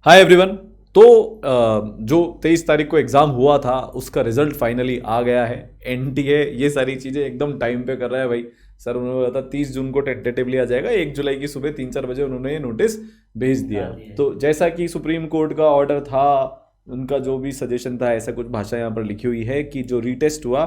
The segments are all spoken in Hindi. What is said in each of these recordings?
Hi everyone. तो जो 23 तारीख को एग्ज़ाम हुआ था उसका रिजल्ट फाइनली आ गया है। एनटीए ये सारी चीज़ें एकदम टाइम पे कर रहा है भाई। सर उन्होंने बोला था 30 जून को टेंटेटिवली आ जाएगा, 1 जुलाई की सुबह 3-4 बजे उन्होंने ये नोटिस भेज दिया। तो जैसा कि सुप्रीम कोर्ट का ऑर्डर था, उनका जो भी सजेशन था, ऐसा कुछ भाषा यहाँ पर लिखी हुई है कि जो रीटेस्ट हुआ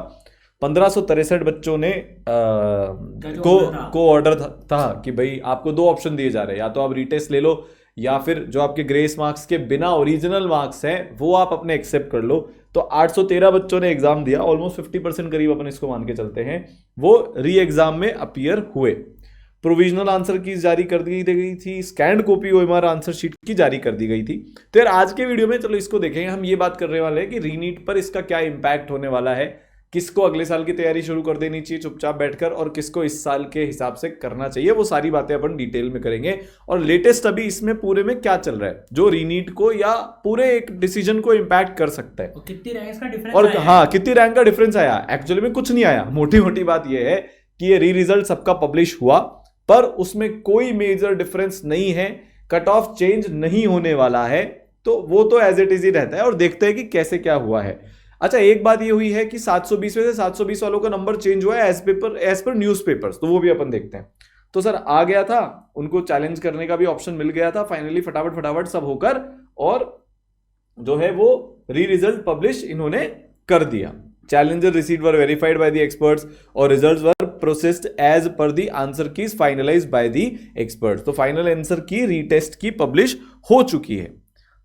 1563 बच्चों ने को ऑर्डर था कि भाई आपको 2 ऑप्शन दिए जा रहे हैं, या तो आप रीटेस्ट ले लो या फिर जो आपके ग्रेस मार्क्स के बिना ओरिजिनल मार्क्स हैं वो आप अपने एक्सेप्ट कर लो। तो 813 बच्चों ने एग्जाम दिया, ऑलमोस्ट 50% करीब अपन इसको मान के चलते हैं, वो री एग्जाम में अपीयर हुए। प्रोविजनल आंसर की जारी कर दी गई थी, scanned copy OMR answer sheet की जारी कर दी गई थी। तो यार आज के वीडियो में चलो इसको देखेंगे। हम ये बात कर रहे वाले हैं कि रीनीट पर इसका क्या इंपैक्ट होने वाला है, किसको अगले साल की तैयारी शुरू कर देनी चाहिए चुपचाप बैठकर, और किसको इस साल के हिसाब से करना चाहिए, वो सारी बातें अपन डिटेल में करेंगे। और लेटेस्ट अभी इसमें पूरे में क्या चल रहा है जो रीनीट को या पूरे एक डिसीजन को इंपैक्ट कर सकता है, कितनी रैंक का डिफरेंस और आया हाँ कितनी रैंक का डिफरेंस आया। एक्चुअली में कुछ नहीं आया, मोटी मोटी बात यह है कि ये री रिजल्ट सबका पब्लिश हुआ पर उसमें कोई मेजर डिफरेंस नहीं है, कट ऑफ चेंज नहीं होने वाला है, तो वो तो एज इट इज ही रहता है। और देखते हैं कि कैसे क्या हुआ है। अच्छा, एक बात ये हुई है कि 720 में से 720 वालों का नंबर चेंज हुआ है एज पर न्यूज पेपर्स, तो वो भी अपन देखते हैं। तो सर आ गया था, उनको चैलेंज करने का भी ऑप्शन मिल गया था फाइनली, फटाफट सब होकर, और जो है वो री रिजल्ट पब्लिश इन्होंने कर दिया। Challenges received were verified by the experts और results were processed as per the answer keys finalised by the experts. तो फाइनल आंसर की रीटेस्ट की पब्लिश हो चुकी है।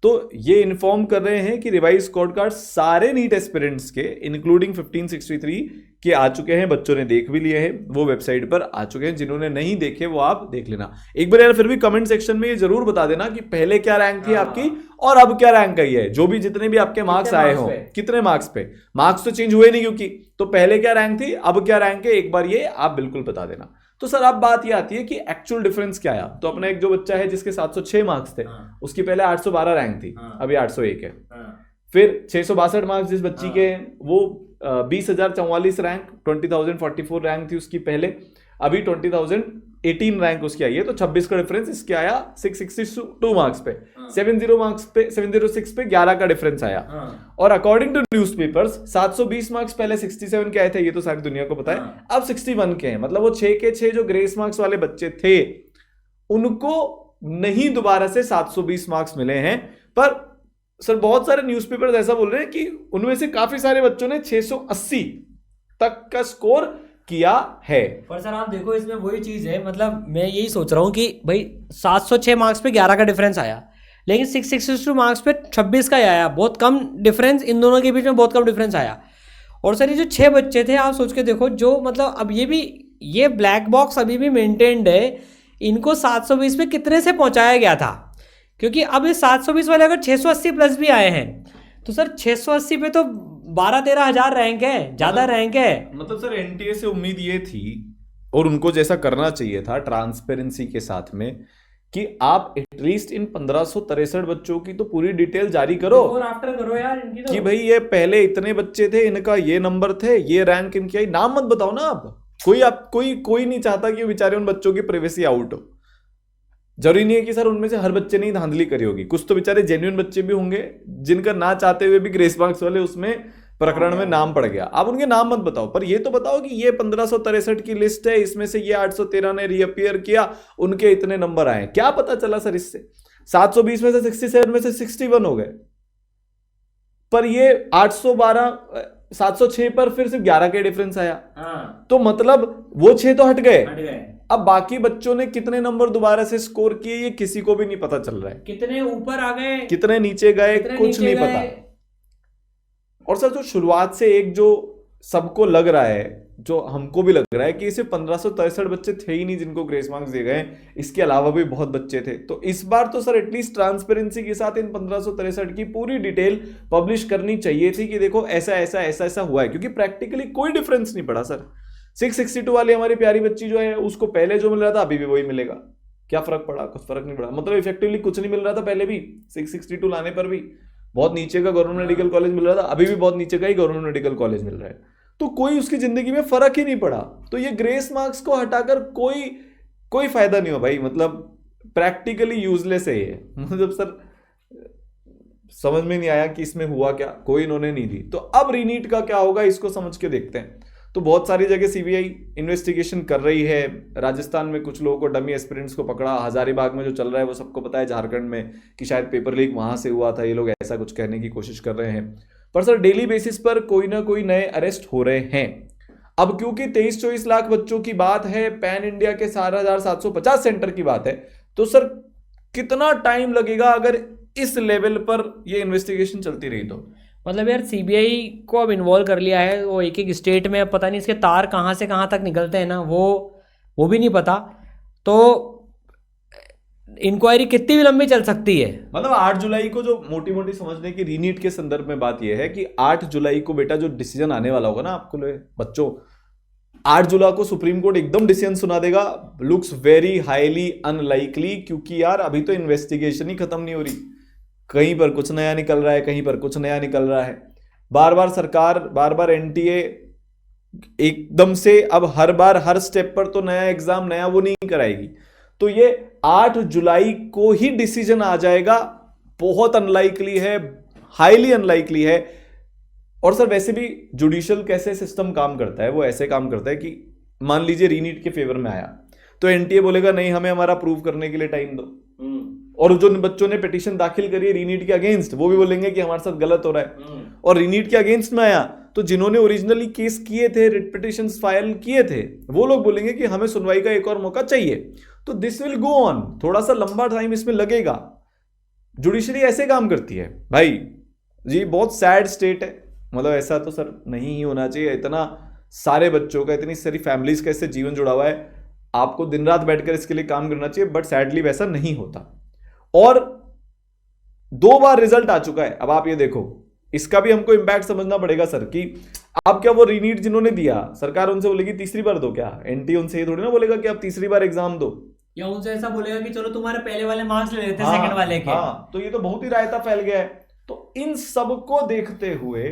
तो ये इन्फॉर्म कर रहे हैं कि रिवाइज स्कोर कार्ड सारे नीट एस्पिरेंट्स के इंक्लूडिंग 1563 के आ चुके हैं। बच्चों ने देख भी लिए हैं, वो वेबसाइट पर आ चुके हैं। जिन्होंने नहीं देखे वो आप देख लेना एक बार यार। फिर भी कमेंट सेक्शन में ये जरूर बता देना कि पहले क्या रैंक थी आपकी और अब क्या रैंक आई है। जो भी जितने भी आपके मार्क्स आए हो, कितने मार्क्स पे, मार्क्स तो चेंज हुए नहीं क्योंकि, तो पहले क्या रैंक थी अब क्या रैंक है, एक बार ये आप बिल्कुल बता देना। तो सर अब बात ये आती है कि एक्चुअल डिफरेंस क्या आया। तो अपना एक जो बच्चा है जिसके 706 मार्क्स थे, उसकी पहले 812 रैंक थी, अभी 801 है। फिर 662 मार्क्स जिस बच्ची के वो 20,044 रैंक, 20,044 रैंक थी उसकी पहले, अभी 20,018 रैंक उसकी आई है। तो 26 का डिफरेंस इसके आया 662 मार्क्स पे, 706 पे 11 का डिफरेंस आया। और अकॉर्डिंग टू न्यूज़पेपर्स 720 मार्क्स पहले 67 के आए थे, ये तो सारी दुनिया को पता है, अब 61 के हैं। मतलब वो 6 के 6 जो ग्रेस मार्क्स वाले बच्चे थे उनको नहीं दोबारा से 720 मार्क्स मिले हैं। पर सर बहुत सारे न्यूज़पेपर्स ऐसा बोल रहे हैं कि उनमें से काफी सारे बच्चों ने 680 तक का स्कोर किया है। पर सर आप देखो इसमें वही चीज है, मतलब मैं यही सोच रहा हूँ कि भाई 706 मार्क्स पे 11 का डिफरेंस आया, लेकिन 662 मार्क्स पे 26 का ही आया। बहुत कम डिफरेंस, इन दोनों के बीच में बहुत कम डिफरेंस आया। और सर ये जो 6 बच्चे थे, आप सोच के देखो, जो मतलब अब ये ब्लैक बॉक्स अभी भी मेंटेन्ड है, इनको 720 पे कितने से पहुंचाया गया था, क्योंकि अब ये 720 वाले अगर 680 प्लस भी आए हैं तो सर 680 पे तो 12-13 हजार रैंक है, ज्यादा रैंक है। मतलब सर एनटीए से उम्मीद ये थी, और उनको जैसा करना चाहिए था ट्रांसपेरेंसी के साथ में, कि आप एटलीस्ट इन 1563 बच्चों की तो पूरी डिटेल जारी करो, और आफ्टर करो यार इनकी तो, कि भाई ये पहले इतने बच्चे थे, इनका ये नंबर थे, ये रैंक इनकी आई। नाम मत बताओ ना। आप कोई नहीं चाहता कि बेचारे उन बच्चों की प्राइवेसी आउट हो। जरूरी नहीं है कि सर उनमें से हर बच्चे ने धांधली करी होगी, कुछ तो बेचारे जेन्युइन बच्चे भी होंगे जिनका ना चाहते हुए भी ग्रेस मार्क्स वाले उसमें प्रकरण में नाम पड़ गया। आप उनके नाम मत बताओ, पर ये तो बताओ कि ये 1563 की लिस्ट है, इसमें से ये 813 ने रीअपियर किया, उनके इतने नंबर आए। क्या पता चला सर इससे 720 में से 67 में से 61 हो गए, पर ये 706 पर फिर सिर्फ 11 के डिफरेंस आया। तो मतलब वो 6 तो हट गए। अब बाकी बच्चों ने कितने नंबर दोबारा से स्कोर किए ये किसी को भी नहीं पता चल रहा है। कितने ऊपर आ गए, कितने नीचे गए, कुछ नहीं पता। और सर जो शुरुआत से एक जो सबको लग रहा है, जो हमको भी लग रहा है, कि सिर्फ 1563 बच्चे थे ही नहीं जिनको ग्रेस मार्क्स दिए गए, इसके अलावा भी बहुत बच्चे थे। तो इस बार तो सर एटलीस्ट ट्रांसपेरेंसी के साथ इन 1563 की पूरी डिटेल पब्लिश करनी चाहिए थी कि देखो ऐसा हुआ है, क्योंकि प्रैक्टिकली कोई डिफरेंस नहीं पड़ा सर। 662 वाली हमारी प्यारी बच्ची जो है, उसको पहले जो मिल रहा था अभी भी वही मिलेगा। क्या फर्क पड़ा? कुछ फर्क नहीं पड़ा। मतलब इफेक्टिवली कुछ नहीं मिल रहा था पहले भी, 662 लाने पर भी बहुत नीचे का गवर्नमेंट मेडिकल कॉलेज मिल रहा था, अभी भी बहुत नीचे का ही गवर्नमेंट मेडिकल कॉलेज मिल रहा है। तो कोई उसकी जिंदगी में फर्क ही नहीं पड़ा। तो ये ग्रेस मार्क्स को हटाकर कोई फायदा नहीं हो भाई, मतलब प्रैक्टिकली यूजलेस है ये। मतलब सर समझ में नहीं आया कि इसमें हुआ क्या, कोई इन्होंने नहीं दी। तो अब रीनीट का क्या होगा इसको समझ के देखते हैं। तो बहुत सारी जगह सीबीआई इन्वेस्टिगेशन कर रही है। राजस्थान में कुछ लोगों को, डमी एस्पिरेंट्स को पकड़ा। हजारीबाग में जो चल रहा है वो सबको पता है, झारखंड में, कि शायद पेपर लीक वहां से हुआ था। ये लोग ऐसा कुछ कहने की कोशिश कर रहे हैं, पर सर डेली बेसिस पर कोई ना कोई नए अरेस्ट हो रहे हैं। अब क्योंकि 23-24 लाख बच्चों की बात है, पैन इंडिया के 4,750 सेंटर की बात है, तो सर कितना टाइम लगेगा अगर इस लेवल पर ये इन्वेस्टिगेशन चलती रही तो? मतलब यार सीबीआई को अब इन्वॉल्व कर लिया है, वो एक एक स्टेट में, अब पता नहीं इसके तार कहाँ से कहाँ तक निकलते हैं ना, वो भी नहीं पता। तो इंक्वायरी कितनी भी लंबी चल सकती है। मतलब 8 जुलाई को जो मोटी मोटी समझने की रीनीट के संदर्भ में बात यह है कि 8 जुलाई को बेटा जो डिसीजन आने वाला होगा ना आपको बच्चों, 8 जुलाई को सुप्रीम कोर्ट एकदम डिसीजन सुना देगा। लुक्स वेरी हाईली अनलाइकली, क्योंकि यार अभी तो इन्वेस्टिगेशन ही खत्म नहीं हो रही। कहीं पर कुछ नया निकल रहा है, कहीं पर कुछ नया निकल रहा है। बार बार सरकार, बार बार एनटीए एकदम से अब हर बार हर स्टेप पर तो नया एग्जाम नया वो नहीं कराएगी। तो ये 8 जुलाई को ही डिसीजन आ जाएगा, बहुत अनलाइकली है, हाईली अनलाइकली है। और सर वैसे भी जुडिशियल कैसे सिस्टम काम करता है, वो ऐसे काम करता है कि मान लीजिए रीनीट के फेवर में आया तो एनटीए बोलेगा नहीं, हमें हमारा प्रूव करने के लिए टाइम दो। और जो बच्चों ने पिटीशन दाखिल करी है रीनीट के अगेंस्ट, वो भी बोलेंगे कि हमारे साथ गलत हो रहा है। और रीनीट के अगेंस्ट में आया तो जिन्होंने ओरिजिनली केस किए थे, रिट पिटीशंस फाइल किए थे, वो लोग बोलेंगे कि हमें सुनवाई का एक और मौका चाहिए। तो दिस विल गो ऑन, थोड़ा सा लंबा टाइम इसमें लगेगा। जुडिशरी ऐसे काम करती है भाई जी, बहुत सैड स्टेट है। मतलब ऐसा तो सर नहीं ही होना चाहिए। इतना सारे बच्चों का, इतनी सारी फैमिलीज का इससे जीवन जुड़ा हुआ है, आपको दिन रात बैठकर इसके लिए काम करना चाहिए, बट सैडली वैसा नहीं होता। और 2 बार रिजल्ट आ चुका है। अब आप ये देखो, इसका भी हमको इंपैक्ट समझना पड़ेगा सर, कि अब क्या वो रीनीट जिन्होंने दिया, सरकार उनसे बोलेगी तीसरी बार दो क्या? एनटी उनसे ये थोड़ी ना बोलेगा कि आप तीसरी बार एग्जाम दो, या उनसे ऐसा बोलेगा कि चलो तुम्हारे पहले वाले मार्क्स ले लेते हैं सेकंड वाले के। हाँ, तो ये तो बहुत ही रायता फैल गया है। तो इन सबको देखते हुए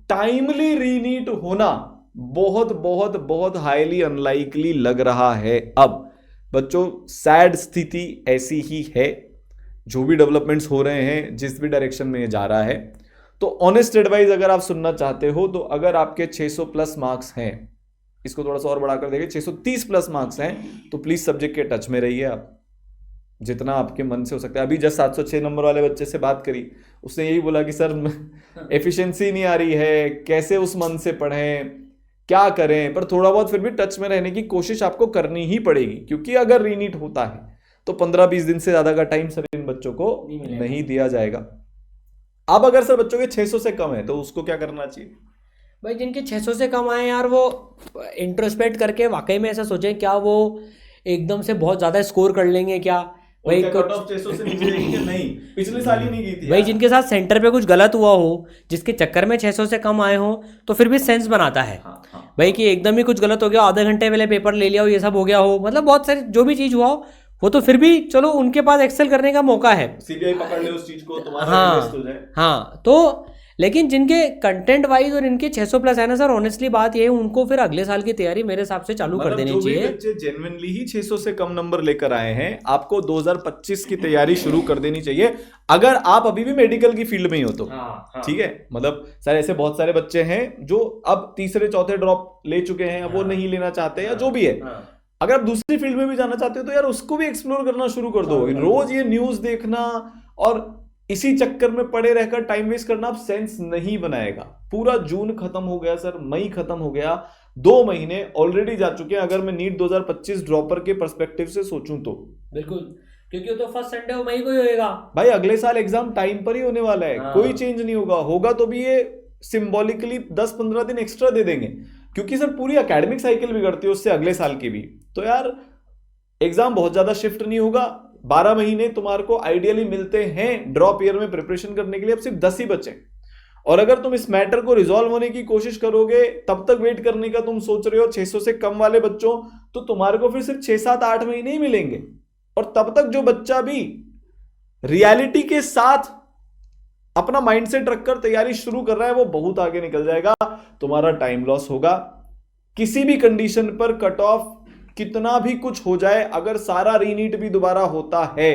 टाइमली रीनीट होना बहुत बहुत बहुत हाईली अनलाइकली लग रहा है। अब बच्चों सैड स्थिति ऐसी ही है, जो भी डेवलपमेंट्स हो रहे हैं, जिस भी डायरेक्शन में ये जा रहा है। तो ऑनेस्ट एडवाइस अगर आप सुनना चाहते हो, तो अगर आपके 600 प्लस मार्क्स हैं, इसको थोड़ा सा और बढ़ाकर देखिए, 630 प्लस मार्क्स हैं, तो प्लीज सब्जेक्ट के टच में रहिए आप, जितना आपके मन से हो सकता है। अभी जस्ट 706 नंबर वाले बच्चे से बात करी, उसने यही बोला कि सर एफिशिएंसी नहीं आ रही है, कैसे उस मन से पढ़ें, क्या करें। पर थोड़ा बहुत फिर भी टच में रहने की कोशिश आपको करनी ही पड़ेगी, क्योंकि अगर रीनीट होता है तो 15-20 दिन से ज्यादा का टाइम सर इन बच्चों को नहीं दिया जाएगा। अब अगर सर बच्चों के 600 से कम है तो उसको क्या करना चाहिए? भाई जिनके 600 से कम आए यार, वो इंट्रोस्पेक्ट करके वाकई में ऐसा सोचें, क्या वो एकदम से बहुत ज्यादा स्कोर कर लेंगे क्या? भाई कट ऑफ 600 से नीचे जाएगी कि नहीं? पिछले साल ही नहीं की थी भाई। जिनके साथ सेंटर पे कुछ गलत हुआ हो, जिसके चक्कर में 600 से कम आए हो, तो फिर भी सेंस बनाता है भाई कि एकदम ही कुछ गलत हो गया, आधे घंटे पहले पेपर ले लिया हो, ये सब हो गया हो, मतलब बहुत सारे जो भी चीज हुआ हो, वो तो फिर भी चलो उनके पास एक्सेल करने का मौका है, सीबीआई पकड़ ले उस चीज को, तुम्हारा टेस्ट हो जाए। हाँ तो लेकिन जिनके कंटेंट वाइज और इनके 600 प्लस है ना सर, ऑनेस्टली बात ये है, उनको फिर अगले साल की तैयारी मेरे हिसाब से चालू कर देनी चाहिए। बच्चे जेन्युइनली ही 600 से कम नंबर लेकर आए हैं, आपको 2025 की तैयारी शुरू कर देनी चाहिए, अगर आप अभी भी मेडिकल की फील्ड में ही हो तो। ठीक है, मतलब सर ऐसे बहुत सारे बच्चे हैं जो अब तीसरे चौथे ड्रॉप ले चुके हैं, अब वो नहीं लेना चाहते या जो भी है। अगर आप दूसरी फील्ड में भी जाना चाहते हो तो यार उसको भी एक्सप्लोर करना शुरू कर दो। रोज ये न्यूज देखना और इसी चक्कर में पड़े रहकर टाइम वेस्ट करना अब सेंस नहीं बनाएगा। पूरा जून खत्म हो गया सर, मई खत्म हो गया, 2 महीने ऑलरेडी जा चुके हैं। अगर मैं नीट 2025 ड्रॉपर के पर्सपेक्टिव से सोचूं तो बिल्कुल, क्योंकि वो तो फर्स्ट संडे मई को ही होएगा भाई। अगले साल एग्जाम टाइम पर ही होने वाला है, कोई चेंज नहीं होगा तो भी ये सिंबॉलिकली 10-15 दिन एक्स्ट्रा दे देंगे, क्योंकि सर पूरी एकेडमिक साइकिल बिगड़ती है उससे अगले साल की भी। तो यार एग्जाम बहुत ज्यादा शिफ्ट नहीं होगा, 12 महीने तुम्हारे को आइडियली मिलते हैं ड्रॉप ईयर में प्रिपरेशन करने के लिए, अब सिर्फ 10 ही बचे। और अगर तुम इस मैटर को रिजॉल्व होने की कोशिश करोगे, तब तक वेट करने का तुम सोच रहे हो 600 से कम वाले बच्चों, तो तुम्हारे को फिर सिर्फ 6-7-8 महीने ही मिलेंगे। और तब तक जो बच्चा भी रियलिटी के साथ अपना माइंडसेट रखकर तैयारी शुरू कर रहा है, वो बहुत आगे निकल जाएगा। तुम्हारा टाइम लॉस होगा। किसी भी कंडीशन पर कट ऑफ कितना भी कुछ हो जाए, अगर सारा रीनीट भी दोबारा होता है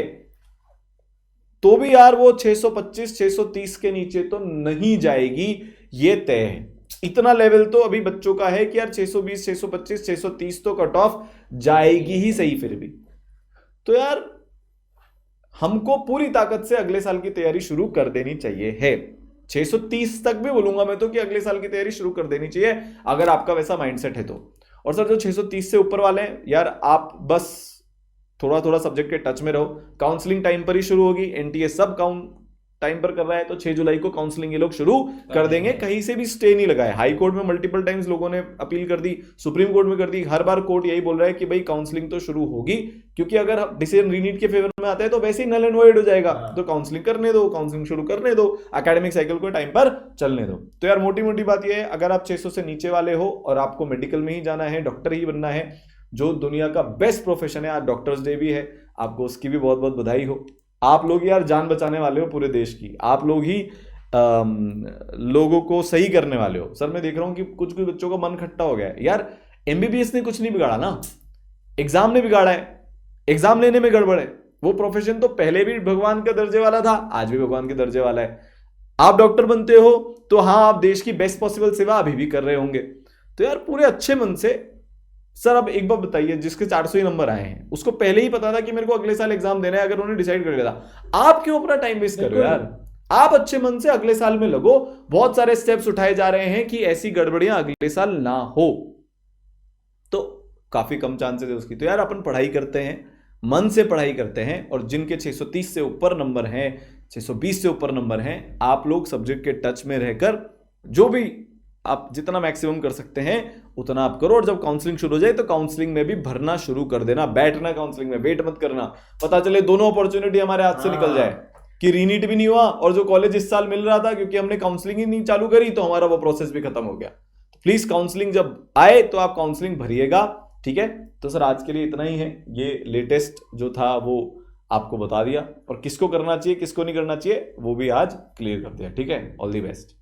तो भी यार वो 625 630 के नीचे तो नहीं जाएगी, ये तय है। इतना लेवल तो अभी बच्चों का है कि यार 620 625 630 तो कट ऑफ जाएगी ही सही फिर भी। तो यार हमको पूरी ताकत से अगले साल की तैयारी शुरू कर देनी चाहिए है। 630 तक भी बोलूंगा मैं तो कि अगले साल की तैयारी शुरू कर देनी चाहिए अगर आपका वैसा माइंडसेट है तो। और सर जो 630 से ऊपर वाले हैं यार, आप बस थोड़ा थोड़ा सब्जेक्ट के टच में रहो। काउंसलिंग टाइम पर ही शुरू होगी, एनटीए सब टाइम पर कर रहा है, तो 6 जुलाई को काउंसलिंग ये लोग शुरू कर देंगे। कहीं से भी स्टे नहीं लगा है। हाई कोर्ट में मल्टीपल टाइम्स लोगों ने अपील कर दी, सुप्रीम कोर्ट में कर दी, हर बार कोर्ट यही बोल रहा है कि भाई काउंसलिंग तो शुरू होगी, क्योंकि अगर डिसीजन रीनीट के फेवर में आता है तो वैसे ही नल एंड वॉइड हो जाएगा। तो काउंसलिंग करने दो, काउंसलिंग शुरू करने दो, एकेडमिक साइकिल को टाइम पर चलने दो। तो यार मोटी मोटी बात यह है, अगर आप 600 से नीचे वाले हो और आपको मेडिकल में ही जाना है, डॉक्टर ही बनना है, जो दुनिया का बेस्ट प्रोफेशन है, आज डॉक्टर्स डे भी है, आपको उसकी भी बहुत बहुत बधाई हो। आप लोग यार जान बचाने वाले हो पूरे देश की, आप लोग ही लोगों को सही करने वाले हो। सर मैं देख रहा हूं कि कुछ कुछ बच्चों का मन खट्टा हो गया है यार। एमबीबीएस ने कुछ नहीं बिगाड़ा ना, एग्जाम ने बिगाड़ा है, एग्जाम लेने में गड़बड़ है। वो प्रोफेशन तो पहले भी भगवान के दर्जे वाला था, आज भी भगवान के दर्जे वाला है। आप डॉक्टर बनते हो तो हाँ, आप देश की बेस्ट पॉसिबल सेवा अभी भी कर रहे होंगे। तो यार पूरे अच्छे मन से सर अब एक बार बताइए, जिसके 400 ही नंबर आए हैं उसको पहले ही पता था कि मेरे को अगले साल एग्जाम देना है, अगर उन्होंने डिसाइड कर लिया था, आप क्यों अपना टाइम वेस्ट कर रहे हो यार? आप अच्छे मन से अगले साल में लगो। बहुत सारे स्टेप्स उठाए जा रहे हैं कि ऐसी गड़बड़ियां अगले साल ना हो, तो काफी कम चांसेस है उसकी। तो यार अपन पढ़ाई करते हैं, मन से पढ़ाई करते हैं, और जिनके 630 से ऊपर नंबर हैं, 620 से ऊपर नंबर हैं, आप लोग सब्जेक्ट के टच में रहकर जो भी आप जितना मैक्सिमम कर सकते हैं उतना आप करो। और जब काउंसलिंग शुरू हो जाए तो काउंसलिंग में भी भरना शुरू कर देना, बैठना काउंसलिंग में, वेट मत करना। पता चले दोनों अपॉर्चुनिटी हमारे हाथ से निकल जाए कि रीनीट भी नहीं हुआ और जो कॉलेज इस साल मिल रहा था क्योंकि हमने काउंसलिंग ही नहीं चालू करी तो हमारा वो प्रोसेस भी खत्म हो गया। प्लीज काउंसलिंग जब आए तो आप काउंसलिंग भरिएगा, ठीक है? तो सर आज के लिए इतना ही है, ये लेटेस्ट जो था वो आपको बता दिया, और किसको करना चाहिए किसको नहीं करना चाहिए वो भी आज क्लियर कर दिया, ठीक है? All the best.